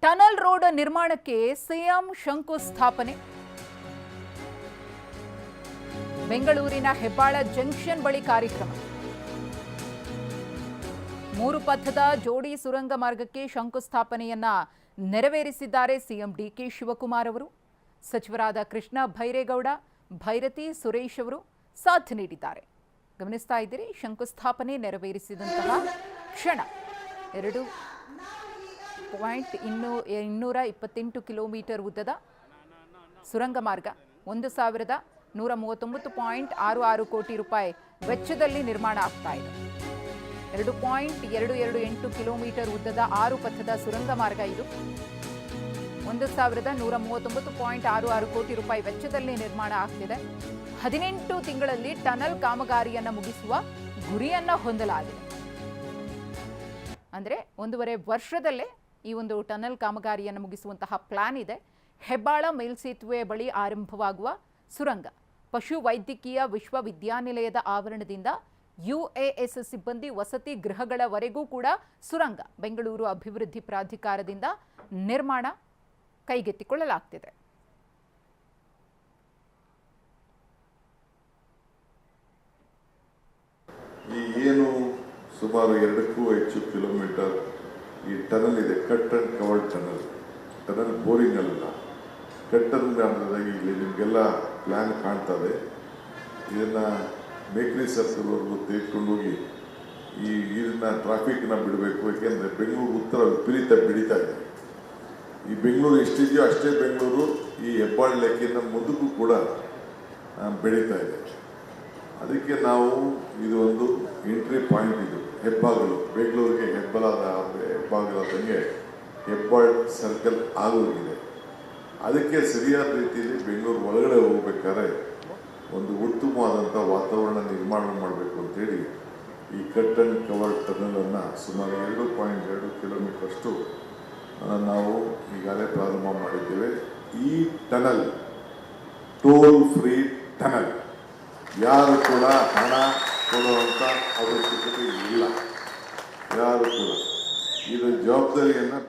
Tunnel road ನಿರ್ಮಾಣಕ್ಕೆ CM ಶಂಕುಸ್ಥಾಪನೆ. ಬೆಂಗಳೂರಿನ ಹೆಬ್ಬಾಳ ಜಂಕ್ಷನ್ ಬಳಿ ಕಾರ್ಯಕ್ರಮ. 3 ಪಥದ ಜೋಡಿ ಸುರಂಗ ಮಾರ್ಗಕ್ಕೆ ಶಂಕುಸ್ಥಾಪನೆಯನ್ನ ನೆರವೇರಿಸಿದ್ದಾರೆ ಸಿಎಂ ಡಿಕೆ ಶಿವಕುಮಾರ್ ಅವರು. ಸಚಿವರಾದ ಕೃಷ್ಣ ಭೈರೇಗೌಡ, ಭೈರತಿ ಸುರೇಶ್ ಅವರು ಸಾಥ್ ನೀಡಿದ್ದಾರೆ. ಗಮನಿಸ್ತಾ ಇದ್ದೀರಿ, ಶಂಕುಸ್ಥಾಪನೆ ನೆರವೇರಿಸಿದಂತಹ ಕ್ಷಣ. 2.228 ಕಿಲೋಮೀಟರ್ ಉದ್ದದ ಸುರಂಗ ಮಾರ್ಗ 1139.66 ಕೋಟಿ ರೂಪಾಯಿ ವೆಚ್ಚದಲ್ಲಿ ನಿರ್ಮಾಣ ಆಗ್ತಾ ಇದೆ. 2.228 ಕಿಲೋಮೀಟರ್ ಉದ್ದದ 6 ಪಥದ ಸುರಂಗ ಮಾರ್ಗ ಇದು. 1139.66 ಕೋಟಿ ರೂಪಾಯಿ ವೆಚ್ಚದಲ್ಲಿ ನಿರ್ಮಾಣ ಆಗ್ತಿದೆ. 18 ತಿಂಗಳಲ್ಲಿ ಟನಲ್ ಕಾಮಗಾರಿಯನ್ನು ಮುಗಿಸುವ ಗುರಿಯನ್ನ ಹೊಂದಲಾಗಿದೆ. ಅಂದರೆ 1.5 ವರ್ಷದಲ್ಲೇ ಈ ಒಂದು ಟನಲ್ ಕಾಮಗಾರಿಯನ್ನು ಮುಗಿಸುವಂತಹ ಪ್ಲಾನ್ ಇದೆ. ಹೆಬ್ಬಾಳ ಮೇಲ್ಸೇತುವೆ ಬಳಿ ಆರಂಭವಾಗುವ ಸುರಂಗ ಪಶು ವೈದ್ಯಕೀಯ ವಿಶ್ವವಿದ್ಯಾನಿಲಯದ ಆವರಣದಿಂದ UAS ಸಿಬ್ಬಂದಿ ವಸತಿ ಗೃಹಗಳವರೆಗೂ ಕೂಡ ಸುರಂಗ ಬೆಂಗಳೂರು ಅಭಿವೃದ್ಧಿ ಪ್ರಾಧಿಕಾರದಿಂದ ನಿರ್ಮಾಣ ಕೈಗೆತ್ತಿಕೊಳ್ಳಲಾಗ್ತಿದೆ. ಈ ಏನು ಸುಮಾರು 2ಕ್ಕೂ ಹೆಚ್ಚು ಕಿಲೋಮೀಟರ್ ಈ ಟನಲ್ ಇದೆ, cut and covered tunnel boring ಅಲ್ಲ, ಕಟ್ ಅಂದಾಗಿ ಇಲ್ಲಿ ನಿಮಗೆಲ್ಲ ಪ್ಲ್ಯಾನ್ ಕಾಣ್ತದೆ. ಇದನ್ನು ಬೇಕ್ರಿ ಸರ್ಕಲ್ವರೆಗೂ ತೆಗೆದುಕೊಂಡು ಹೋಗಿ ಇದನ್ನ ಟ್ರಾಫಿಕ್ನ ಬಿಡಬೇಕು. ಯಾಕೆಂದರೆ ಬೆಂಗಳೂರು ಉತ್ತರ ವಿಪರೀತ ಬೆಳೀತಾ ಇದೆ. ಈ ಬೆಂಗಳೂರು ಎಷ್ಟಿದೆಯೋ ಅಷ್ಟೇ ಬೆಂಗಳೂರು ಈ ಹೆಬ್ಬಾಳ ಲೆಕ್ಕಿನ ಮುಂದಕ್ಕೂ ಕೂಡ ಬೆಳೀತಾ ಇದೆ. ಅದಕ್ಕೆ ನಾವು ಇದು ಒಂದು ಎಂಟ್ರಿ ಪಾಯಿಂಟ್, ಇದು ಹೆಬ್ಬಾಗಲು, ಬೆಂಗಳೂರಿಗೆ ಹೆಬ್ಬಾಗಲಾದಂಗೆ ಹೆಬ್ಬಾಳ ಸರ್ಕಲ್ ಆಗೋಗಿದೆ. ಅದಕ್ಕೆ ಸರಿಯಾದ ರೀತಿಯಲ್ಲಿ ಬೆಂಗಳೂರು ಒಳಗಡೆ ಹೋಗ್ಬೇಕಾದ್ರೆ ಒಂದು ಉತ್ತಮವಾದಂಥ ವಾತಾವರಣ ನಿರ್ಮಾಣ ಮಾಡಬೇಕು ಅಂತೇಳಿ ಈ ಕಟ್ ಆ್ಯಂಡ್ ಕವರ್ ಟನಲನ್ನು ಸುಮಾರು 2.2 ಕಿಲೋಮೀಟರ್ ಅಷ್ಟು ನಾವು ಈಗಾಗಲೇ ಪ್ರಾರಂಭ ಮಾಡಿದ್ದೇವೆ. ಈ ಟನಲ್ ಟೋಲ್ ಫ್ರೀ ಟನಲ್, ಯಾರು ಕೂಡ ಹಣ ಕೊಡುವಂಥ ಅವಶ್ಯಕತೆ ಇಲ್ಲ. ಯಾರು ಕೂಡ ಇದು ಜವಾಬ್ದಾರಿಯನ್ನು